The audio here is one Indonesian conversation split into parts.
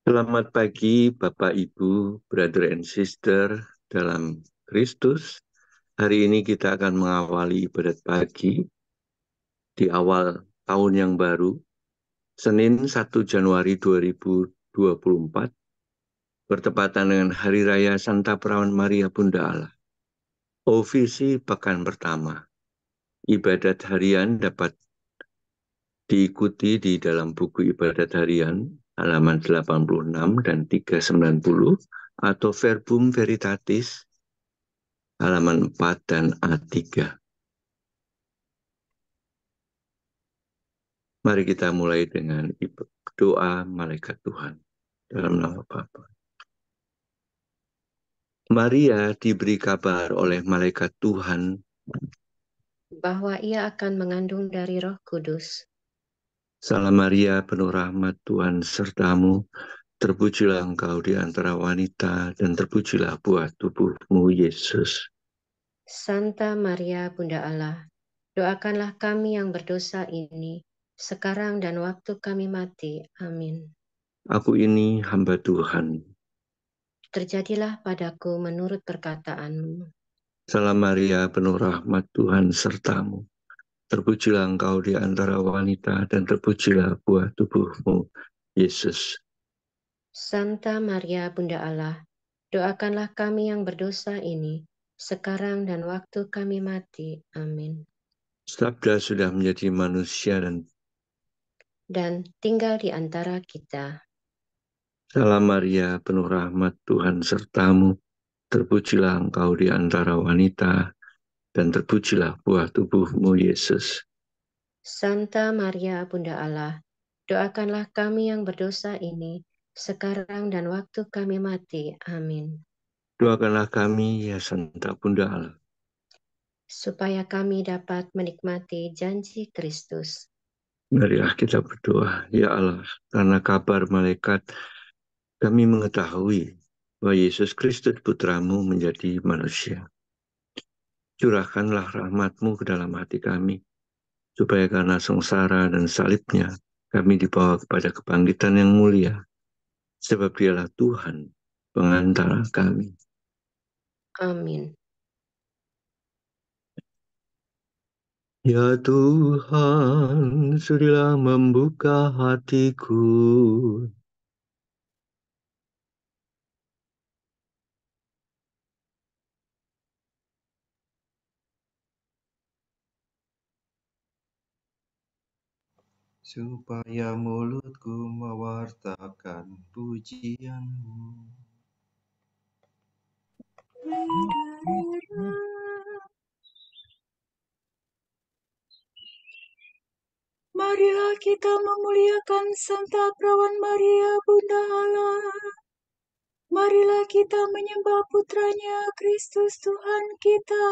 Selamat pagi Bapak Ibu, Brother and Sister dalam Kristus. Hari ini kita akan mengawali ibadat pagi di awal tahun yang baru, Senin 1 Januari 2024, bertepatan dengan Hari Raya Santa Perawan Maria Bunda Allah. OVC Pekan Pertama. Ibadat harian dapat diikuti di dalam buku ibadat harian halaman 86 dan 390 atau Verbum Veritatis halaman 4 dan A3. Mari kita mulai dengan doa malaikat Tuhan dalam nama Bapa. Maria diberi kabar oleh malaikat Tuhan bahwa ia akan mengandung dari Roh Kudus. Salam Maria, penuh rahmat, Tuhan sertamu. Terpujilah engkau di antara wanita, dan terpujilah buah tubuhmu, Yesus. Santa Maria Bunda Allah, doakanlah kami yang berdosa ini, sekarang dan waktu kami mati. Amin. Aku ini hamba Tuhan. Terjadilah padaku menurut perkataanmu. Salam Maria, penuh rahmat, Tuhan sertamu. Terpujilah engkau di antara wanita, dan terpujilah buah tubuhmu, Yesus. Santa Maria Bunda Allah, doakanlah kami yang berdosa ini, sekarang dan waktu kami mati. Amin. Sabda sudah menjadi manusia Dan tinggal di antara kita. Salam Maria, penuh rahmat, Tuhan sertamu. Terpujilah engkau di antara wanita, dan terpujilah buah tubuhmu, Yesus. Santa Maria Bunda Allah, doakanlah kami yang berdosa ini, sekarang dan waktu kami mati. Amin. Doakanlah kami, ya Santa Bunda Allah, Supaya kami dapat menikmati janji Kristus. marilah kita berdoa. Ya Allah, karena kabar malaikat, kami mengetahui bahwa Yesus Kristus Putramu menjadi manusia. Curahkanlah rahmat-Mu ke dalam hati kami, supaya karena sengsara dan salibnya, kami dibawa kepada kebangkitan yang mulia, sebab Dialah Tuhan, pengantara kami. Amin. Ya Tuhan, sudilah membuka hatiku, supaya mulutku mewartakan pujian-Mu. Marilah kita memuliakan Santa Perawan Maria Bunda Allah. Marilah kita menyembah putranya Kristus Tuhan kita.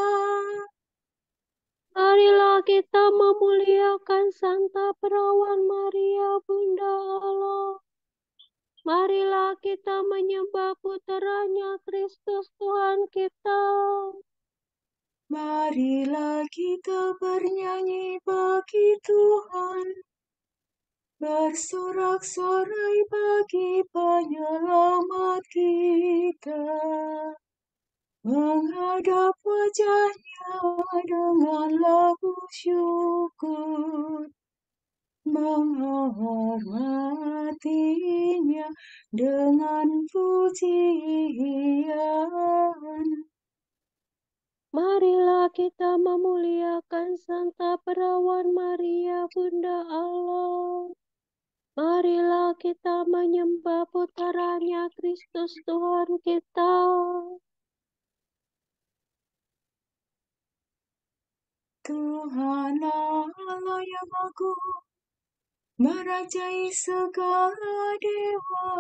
Marilah kita memuliakan Santa Perawan Maria Bunda Allah. Marilah kita menyembah putranya Kristus Tuhan kita. Marilah kita bernyanyi bagi Tuhan, bersorak-sorai bagi penyelamat kita, menghadap wajahnya dengan lagu syukur, menghormatinya dengan pujian. Marilah kita memuliakan Santa Perawan Maria Bunda Allah. Marilah kita menyembah putranya Kristus Tuhan kita. Tuhan Allah yang agung, merajai segala dewa,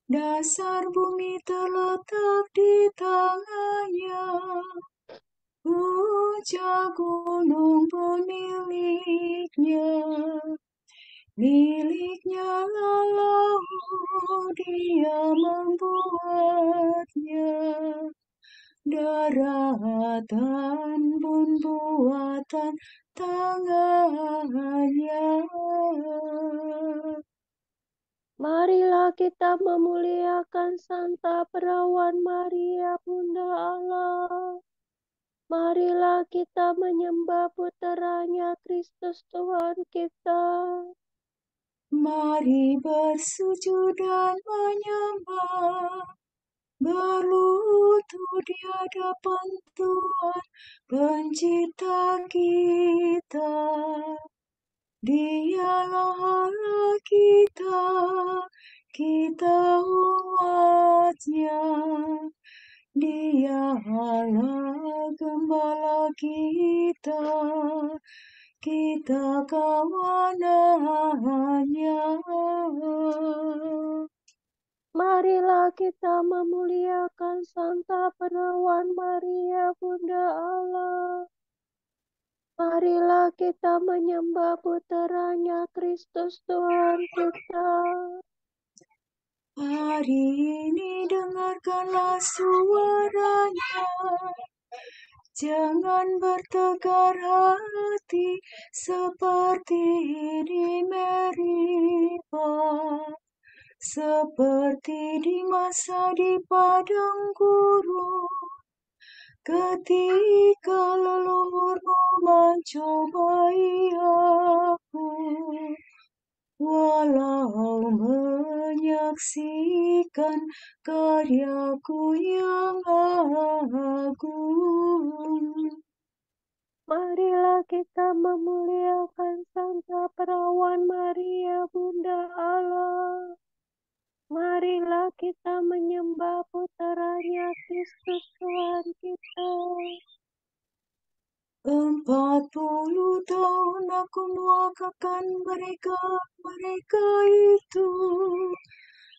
dasar bumi terletak di tangannya, puncak gunung pun miliknya lalu dia membuatnya, daratan pun buatan tangannya. Marilah kita memuliakan Santa Perawan Maria Bunda Allah. Marilah kita menyembah putranya Kristus Tuhan kita. Mari bersujud dan menyembah, berlutut di hadapan Tuhan Pencipta kita. Dialah Allah kita, kita umatnya. Dia Allah Gembala kita, kita kawanannya. Marilah kita memuliakan Santa Perawan Maria Bunda Allah. Marilah kita menyembah putranya Kristus Tuhan kita. Hari ini dengarkanlah suaranya. Jangan bertegar hati seperti di Meribah, seperti di masa di padang gurun, ketika leluhurmu mencobai aku. Walau menyaksikan karyaku yang agung. Marilah kita memuliakan Santa Perawan Maria Bunda Allah. Marilah kita menyembah putranya Kristus Tuhan kita. 40 tahun aku mewakafkan mereka itu,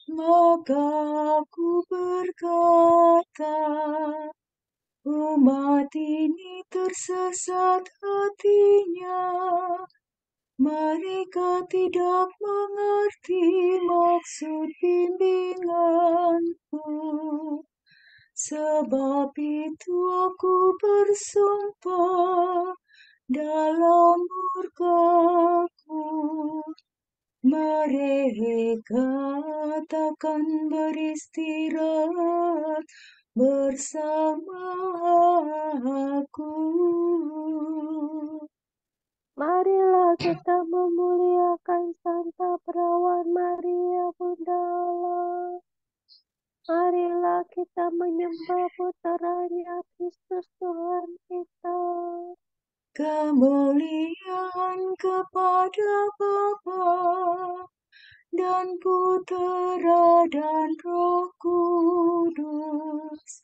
maka aku berkata, umat ini tersesat hatinya, mereka tidak mengerti maksud bimbinganku. Sebab itu aku bersumpah dalam murkaku, mereka takkan beristirahat bersama aku. Marilah kita memuliakan Santa Perawan Maria Bunda Allah. Marilah kita menyembah putranya Kristus Tuhan kita. Kemuliaan kepada Bapa dan Putera dan Roh Kudus,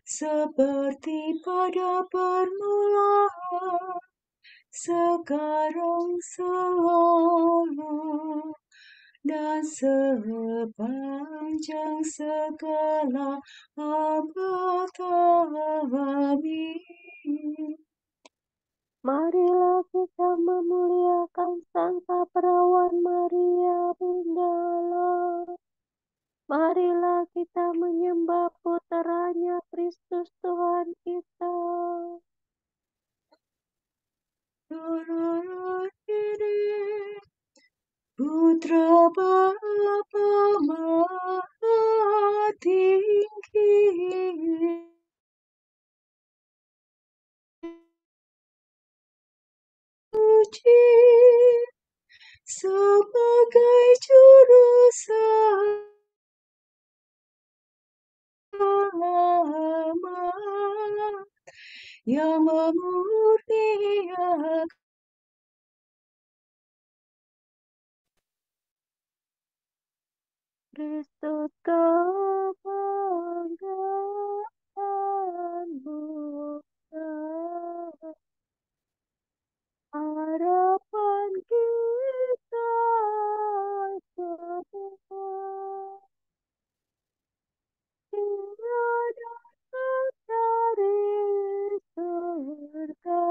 seperti pada permulaan, sekarang selalu, dan sepanjang segala abad. Amin. Marilah kita memuliakan Santa Perawan Maria Bunda Allah. Marilah kita menyembah putranya Kristus Tuhan kita. Putra Bapa Maha Tinggi, puji sebagai juru selamat yang memurniakan Kristus kebanggaan buka, harapan kita semua, hingga dapat dari surga.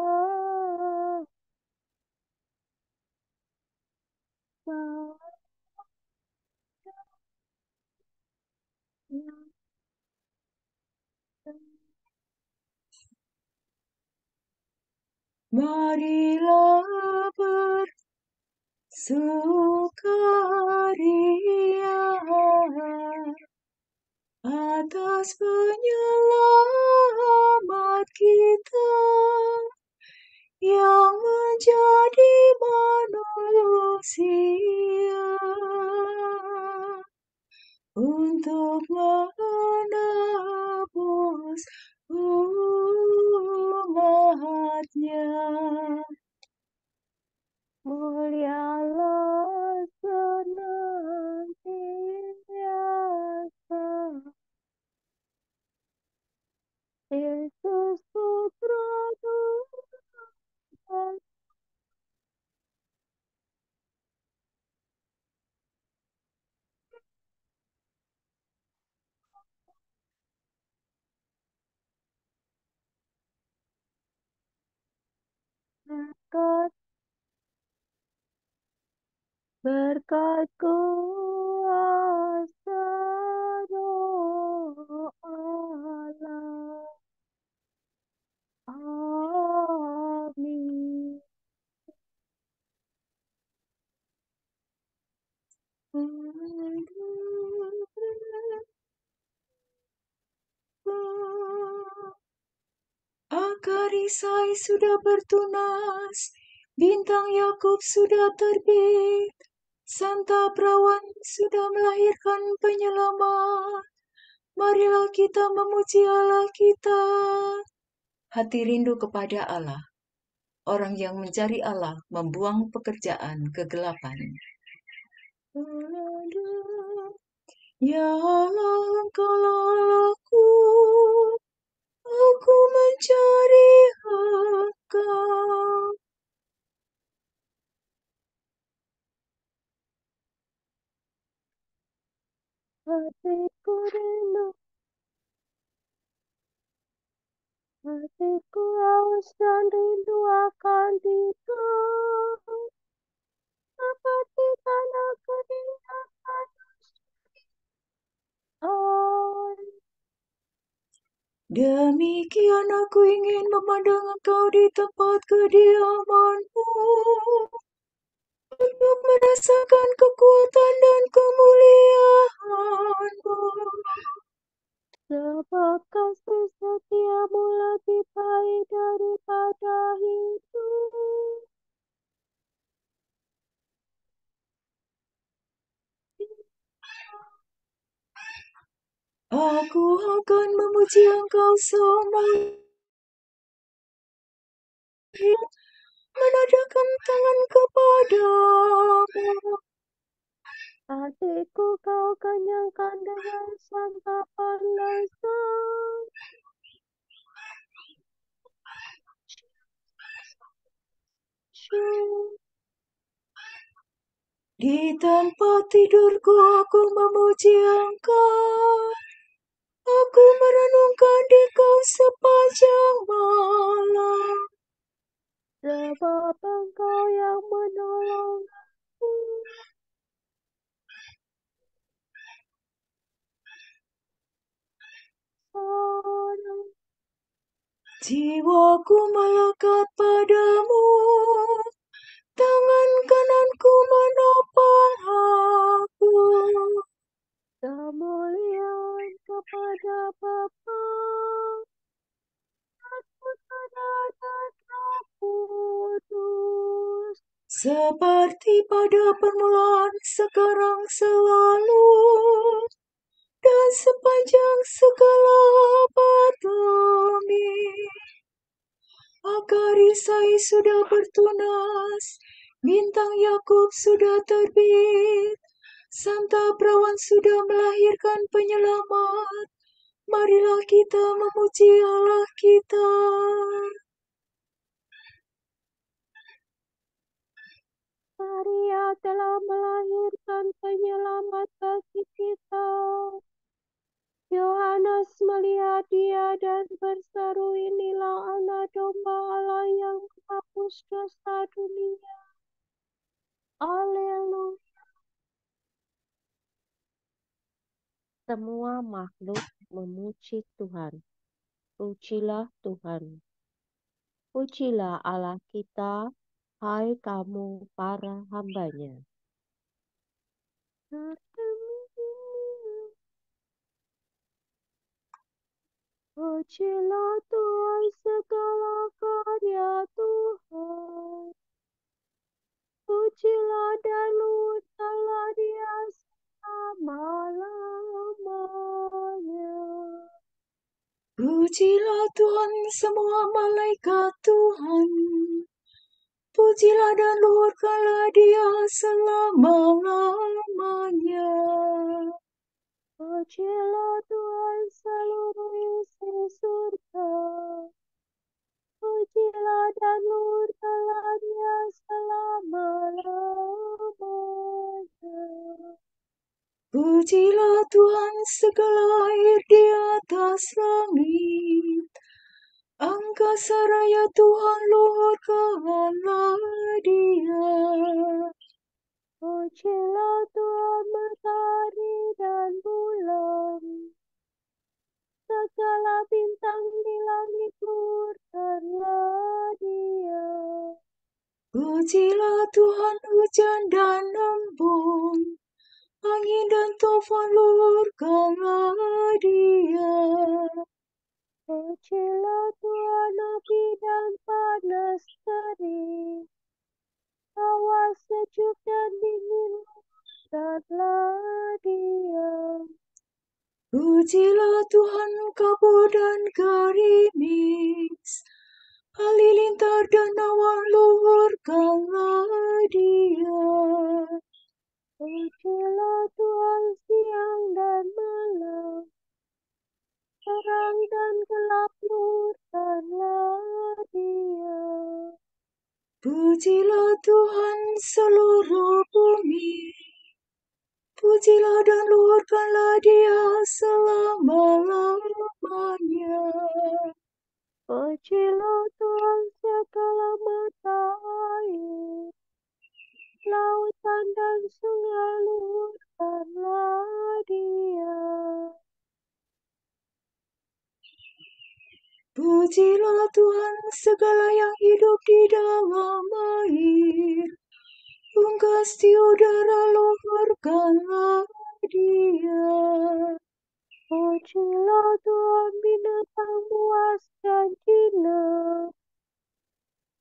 Marilah bersukaria, Yesus penyelamat kita yang menjadi manusia untuk menebus umatnya. Mulialah senantiasa Yesus Putra Tuhan. Berkat kuasa Roh Allah. Amin. Akarisai sudah bertunas, bintang Yakub sudah terbit, Santa Perawan sudah melahirkan penyelamat. Marilah kita memuji Allah kita. Hati rindu kepada Allah. Orang yang mencari Allah membuang pekerjaan kegelapan. Ya Allah, Engkaulah Allahku, aku mencari Engkau. Hatiku rindu, hatiku haus dan rindu akan Dikau. Seperti tanah kering akan air. Demikian aku ingin memandang Engkau di tempat kediaman-Mu, untuk merasakan kekuatan dan kemuliaan-Mu. Sebab kasih setiamu lebih baik daripada hidup. Aku akan memuji Engkau seumur hidup, menadahkan tangan kepadamu. Hatiku kau kenyangkan dengan santapan lezat. Di tempat tidurku aku memuji Engkau. Aku merenungkan Dikau sepanjang malam. Sebab Engkau yang menolong aku. Jiwaku melekat padamu, tangan kananku menopang aku. Kemuliaan kepada Bapa, Putra dan Roh Kudus. Seperti pada permulaan, sekarang, selalu, dan sepanjang segala abad demi. Akarisai sudah bertunas, bintang Yakub sudah terbit, Santa Perawan sudah melahirkan penyelamat. Marilah kita memuji Allah kita. Maria telah melahirkan penyelamat bagi kita. Yohanes melihat dia dan berseru, inilah anak domba Allah yang menghapus dosa dunia. Haleluya. Semua makhluk memuji Tuhan. Pujilah Tuhan. Pujilah Allah kita, hai kamu para hambanya. Pujilah Tuhan segala karya Tuhan. Pujilah dan lupalah Dia selama-lamanya. Pujilah Tuhan semua malaikat Tuhan. Pujilah dan luhurkanlah Dia selama-lamanya. Pujilah Tuhan seluruh isi surga. Pujilah dan luhurkanlah Dia selama-lamanya. Pujilah Tuhan segala air di atas langit. Angkasa raya Tuhan luhurkanlah Dia. Pujilah Tuhan matahari dan bulan. Segala bintang di langit luhurkanlah Dia. Pujilah Tuhan hujan dan embun. Angin dan taufan luhurkanlah Dia. Pujilah Tuhan api dan panas terik. Hawa sejuk dan dingin luhurkanlah Dia. Pujilah Tuhan kabut dan gerimis. Halilintar dan awan luhurkanlah Dia. Pujilah Tuhan siang dan malam. Terang dan gelap luhurkanlah Dia. Pujilah Tuhan seluruh bumi. Pujilah dan luhurkanlah Dia selama-lamanya. Pujilah Tuhan segala mata air. Lautan dan sungai luhurkanlah Dia. Pujilah Tuhan segala yang hidup di dalam air. Unggas di udara luhurkanlah Dia. Pujilah Tuhan binatang buas dan jinak.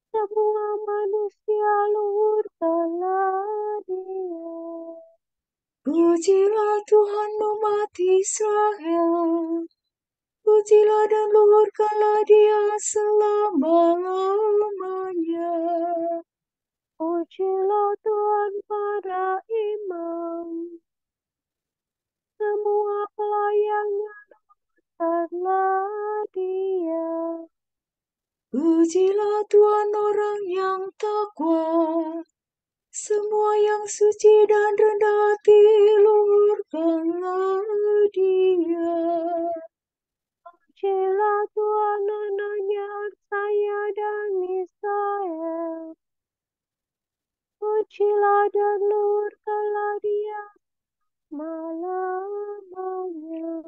Semua manusia luhurkanlah Dia. Pujilah Tuhan umat Israel. Pujilah dan luhurkanlah Dia selama-lamanya. Pujilah Tuhan para imam. Semua pelayannya luhurkanlah Dia. Pujilah Tuhan orang yang takwa. Semua yang suci dan rendah hati luhurkanlah Dia. Pujilah Tuhan anaknya Aksaya dan Israel. Pujilah dan luhurkanlah Dia malamanya.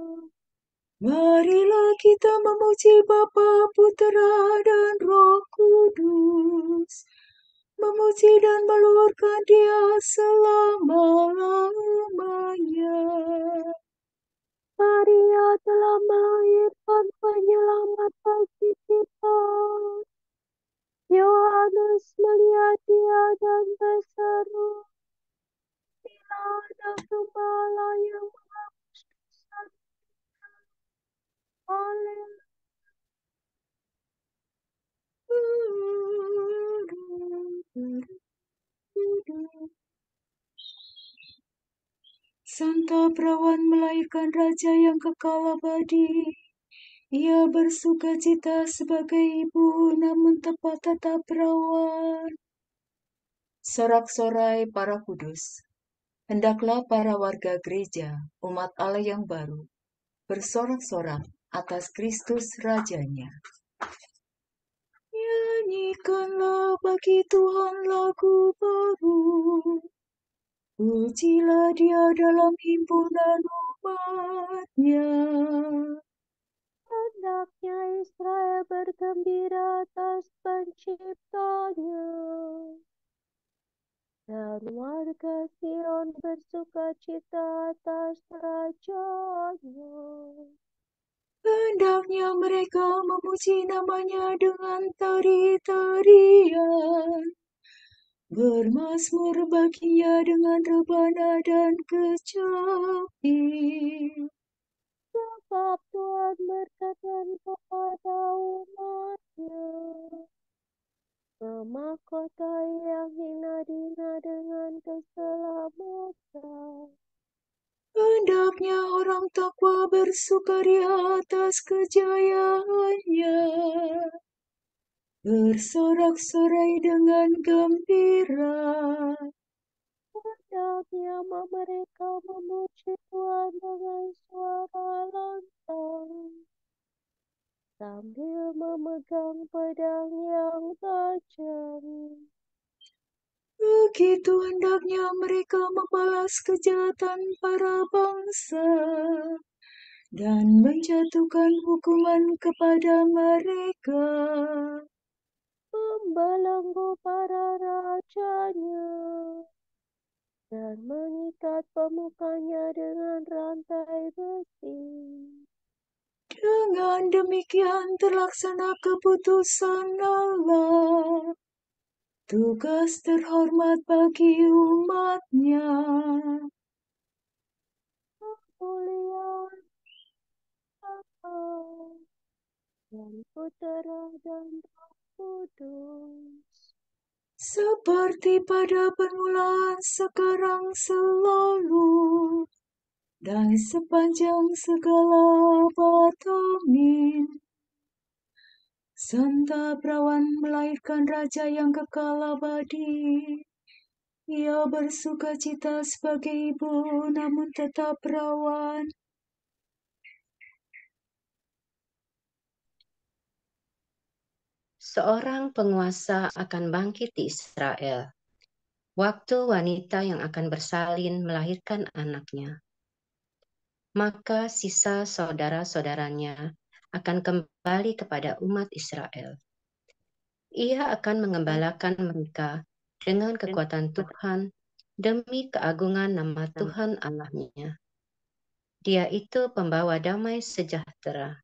Marilah kita memuji Bapa, Putera, dan Roh Kudus. Memuji dan meluhurkan Dia selama-lamanya. Maria telah melahirkan penyelamat bagi kita. Yohanes melihat Dia dan berseru, "Inilah Anak Domba Allah yang menghapus dosa dunia." Haleluya. Santa Perawan melahirkan Raja yang kekal abadi. Ia bersuka cita sebagai ibu, namun tepat tetap perawan. Sorak-sorai para kudus. Hendaklah para warga gereja, umat Allah yang baru, bersorak-sorak atas Kristus Rajanya. Nyanyikanlah bagi Tuhan lagu baru. Pujilah Dia dalam himpunan umat-Nya. Hendaknya Israel bergembira atas penciptanya. Dan warga Sion bersuka cita atas rajanya. Hendaknya mereka memuji namanya dengan tari-tarian, bermazmur baginya dengan rebana dan kecapi. Sebab Tuhan berkenan kepada umat-Nya, memahkotai yang hina-dina dengan keselamatan. Hendaknya orang takwa bersukaria atas kejayaannya, bersorak-sorai dengan gembira. Hendaknya mereka memuji Tuhan dengan suara lantang, sambil memegang pedang yang tajam. Begitu hendaknya mereka membalas kejahatan para bangsa dan menjatuhkan hukuman kepada mereka. Membelenggu para rajanya dan mengikat pemukanya dengan rantai besi. Dengan demikian terlaksana keputusan Allah, tugas terhormat bagi umat-Nya. Kemuliaan Allah dan Putera dan Roh Kudus. Seperti pada permulaan, sekarang, selalu, dan sepanjang segala abad. Amin. Santa Perawan melahirkan Raja yang kekal abadi. Ia bersuka cita sebagai ibu, namun tetap perawan. Seorang penguasa akan bangkit di Israel, waktu wanita yang akan bersalin melahirkan anaknya. Maka sisa saudara-saudaranya akan kembali kepada umat Israel. Ia akan mengembalakan mereka dengan kekuatan Tuhan demi keagungan nama Tuhan Allahnya. Dia itu pembawa damai sejahtera.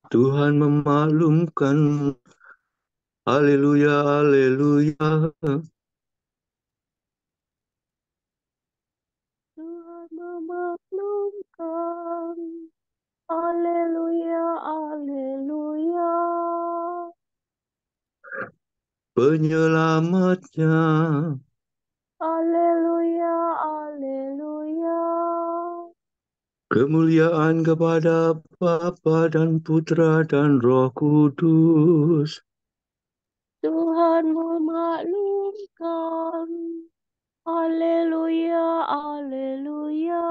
Tuhan memaklumkan. Haleluya, haleluya. Tuhan memaklumkan. Haleluya, haleluya. Penyelamatnya. Haleluya, haleluya. Kemuliaan kepada Bapa dan Putra dan Roh Kudus. Tuhan memaklumkan. Haleluya, haleluya.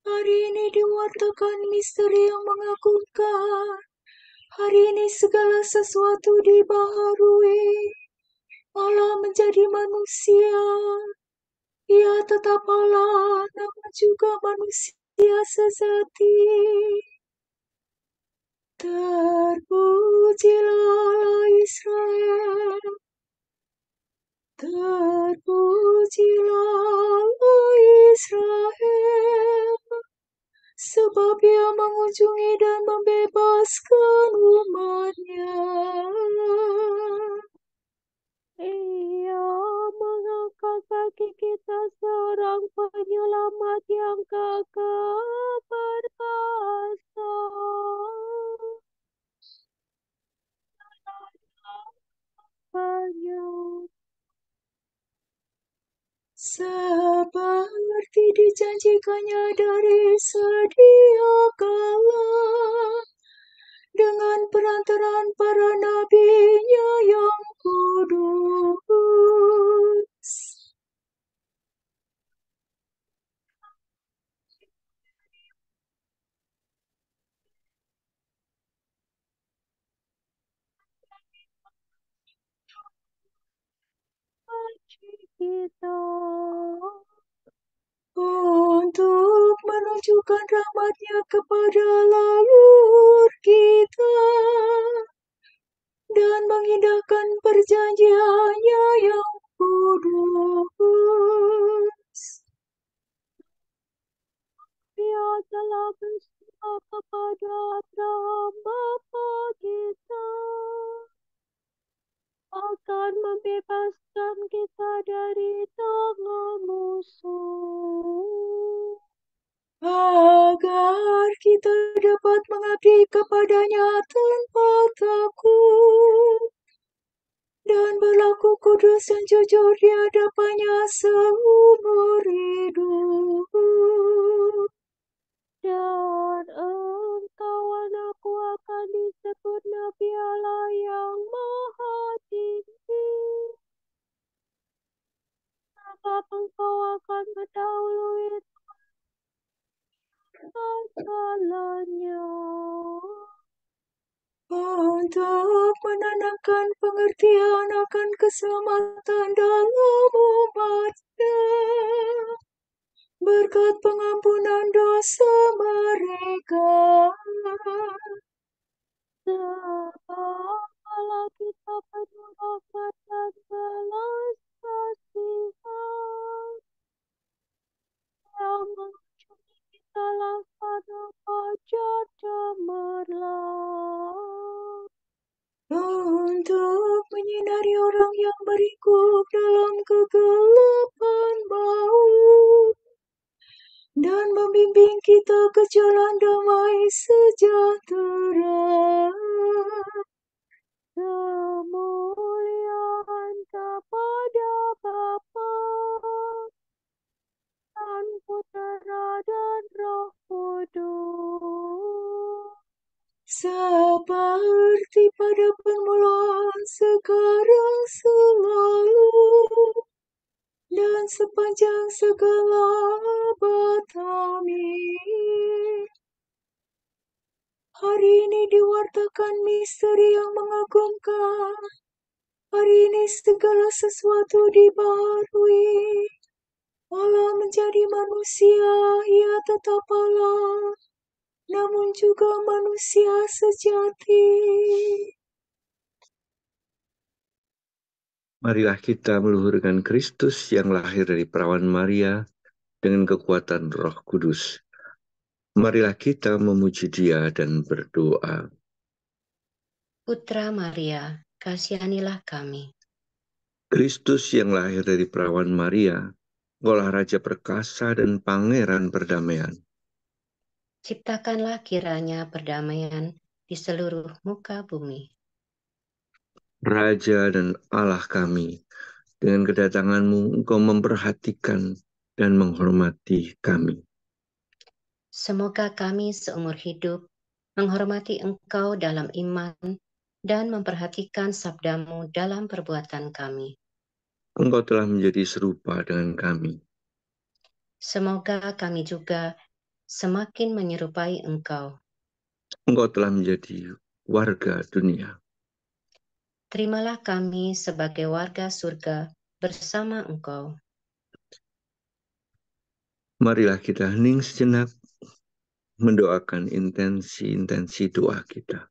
Hari ini diwartakan misteri yang mengagumkan. Hari ini segala sesuatu dibaharui. Allah menjadi manusia. Ia tetap Allah, namun juga manusia sejati. Terpujilah Allah Israel. Terpujilah Allah Israel. Sebab ia mengunjungi dan membebaskan umat-Nya. Ia mengangkat bagi kita seorang penyelamat yang kekal perkasa. Banyak Seperti dijanjikannya dari sedia kala, dengan perantaraan para nabi-Nya yang kudus. kita. Untuk menunjukkan rahmat-Nya kepada leluhur kita dan mengindahkan perjanjian-Nya yang kudus. Dia telah bersumpah kepada Abraham bapa kita akan membebaskan kita dari tangan musuh, agar kita dapat mengabdi kepada-Nya tanpa takut dan berlaku kudus dan jujur di hadapan-Nya seumur hidup. dan engkau anakku akan disebut Nabi Allah yang Maha Tinggi, sebab engkau akan mendahului segalanya. Untuk menanamkan pengertian akan keselamatan dalam umat-Nya, berkat pengampunan dosa mereka. Sebab Allah kita penuh rahmat dan belas kasihan, yang mengunjungi kita pada fajar cemerlang, Untuk menyinari orang yang berikut dalam kegelapan maut dan membimbing kita ke jalan damai sejahtera. kemuliaan kepada Bapa dan Putera dan Roh Kudus, Seperti pada permulaan, sekarang, selalu, dan sepanjang segala abad. Amin. Hari ini diwartakan misteri yang mengagumkan. Hari ini segala sesuatu dibaharui. Allah menjadi manusia, Ia tetap Allah, namun juga manusia sejati. Marilah kita meluhurkan Kristus yang lahir dari perawan Maria dengan kekuatan Roh Kudus. Marilah kita memuji Dia dan berdoa. Putra Maria, kasihanilah kami. Kristus yang lahir dari perawan Maria, Engkaulah Raja perkasa dan Pangeran perdamaian. Ciptakanlah kiranya perdamaian di seluruh muka bumi. Raja dan Allah kami, dengan kedatangan-Mu Engkau memperhatikan dan menghormati kami. Semoga kami seumur hidup menghormati Engkau dalam iman dan memperhatikan sabda-Mu dalam perbuatan kami. Engkau telah menjadi serupa dengan kami. Semoga kami juga semakin menyerupai Engkau. Engkau telah menjadi warga dunia. Terimalah kami sebagai warga surga bersama Engkau. Marilah kita hening sejenak mendoakan intensi-intensi doa kita.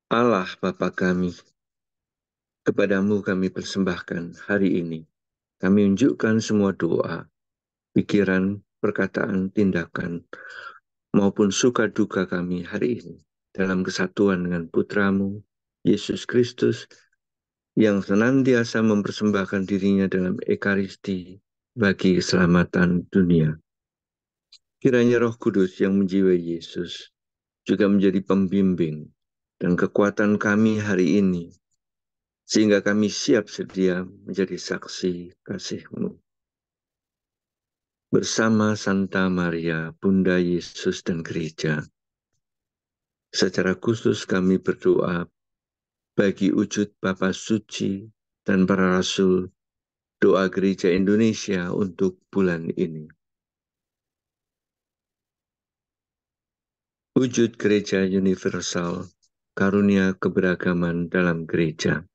Allah Bapa kami, kepadamu kami persembahkan hari ini. Kami unjukkan semua doa, pikiran, perkataan, tindakan, maupun suka duka kami hari ini dalam kesatuan dengan Putramu, Yesus Kristus, yang senantiasa mempersembahkan dirinya dalam Ekaristi bagi keselamatan dunia. Kiranya Roh Kudus yang menjiwai Yesus juga menjadi pembimbing dan kekuatan kami hari ini, sehingga kami siap sedia menjadi saksi kasih-Mu. Bersama Santa Maria, Bunda Yesus dan Gereja, secara khusus kami berdoa bagi wujud Bapa Suci dan para Rasul, doa Gereja Indonesia untuk bulan ini. Wujud Gereja Universal, karunia keberagaman dalam gereja.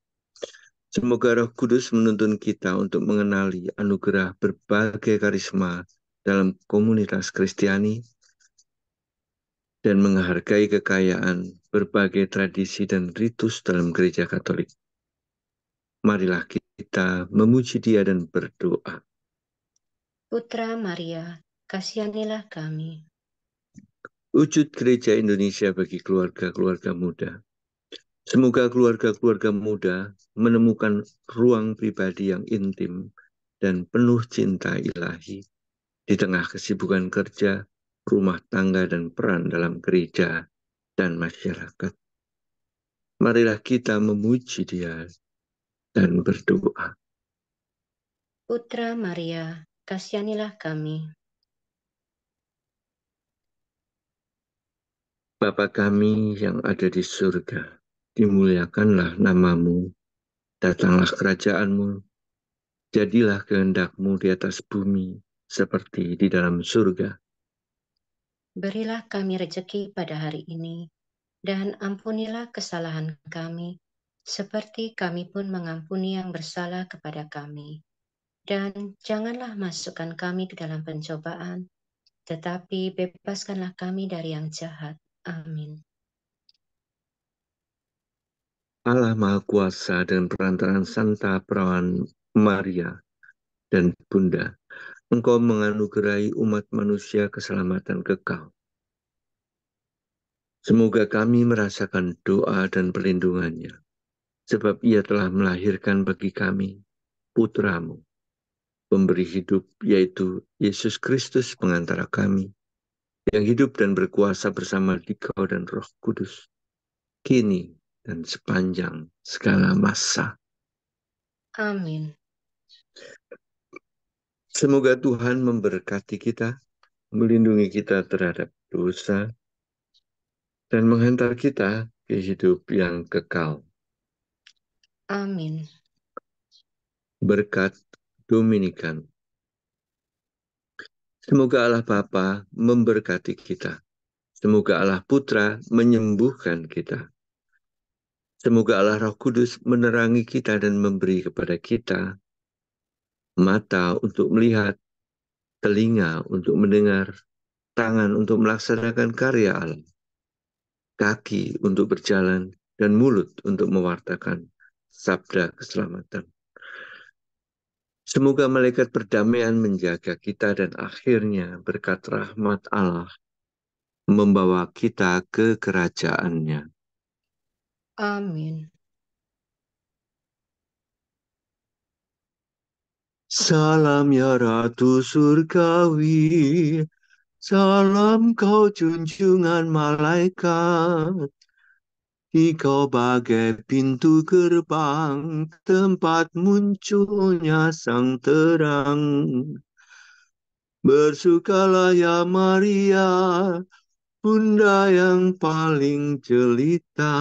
Semoga Roh Kudus menuntun kita untuk mengenali anugerah berbagai karisma dalam komunitas Kristiani dan menghargai kekayaan berbagai tradisi dan ritus dalam gereja Katolik. Marilah kita memuji Dia dan berdoa. Putra Maria, kasihanilah kami. Wujud Gereja Indonesia bagi keluarga-keluarga muda. Semoga keluarga-keluarga muda menemukan ruang pribadi yang intim dan penuh cinta ilahi di tengah kesibukan kerja, rumah tangga, dan peran dalam gereja dan masyarakat. Marilah kita memuji Dia dan berdoa. Putra Maria, kasihanilah kami. Bapa kami yang ada di surga, dimuliakanlah nama-Mu, datanglah kerajaan-Mu, jadilah kehendak-Mu di atas bumi seperti di dalam surga. Berilah kami rejeki pada hari ini, dan ampunilah kesalahan kami, seperti kami pun mengampuni yang bersalah kepada kami. Dan janganlah masukkan kami ke dalam pencobaan, tetapi bebaskanlah kami dari yang jahat. Amin. Allah Maha Kuasa dengan perantaraan Santa Perawan Maria dan Bunda, Engkau menganugerahi umat manusia keselamatan kekal. Semoga kami merasakan doa dan perlindungannya, sebab Ia telah melahirkan bagi kami Putra-Mu, pemberi hidup, yaitu Yesus Kristus pengantara kami, yang hidup dan berkuasa bersama Dikau dan Roh Kudus, kini dan sepanjang segala masa. Amin. Semoga Tuhan memberkati kita, melindungi kita terhadap dosa, dan menghantar kita ke hidup yang kekal. Amin. Berkat Dominikan. Semoga Allah Bapa memberkati kita. Semoga Allah Putra menyembuhkan kita. Semoga Allah Roh Kudus menerangi kita dan memberi kepada kita mata untuk melihat, telinga untuk mendengar, tangan untuk melaksanakan karya Allah, kaki untuk berjalan, dan mulut untuk mewartakan sabda keselamatan. Semoga malaikat perdamaian menjaga kita dan akhirnya berkat rahmat Allah membawa kita ke kerajaan-Nya. Amin. Salam ya Ratu Surgawi, salam kau junjungan malaikat, Engkau bagai pintu gerbang, tempat munculnya sang terang. Bersukalah ya Maria, Bunda yang paling jelita.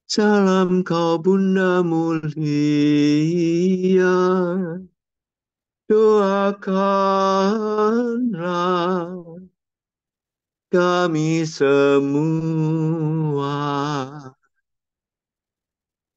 Salam kau Bunda mulia, doakanlah kami semua.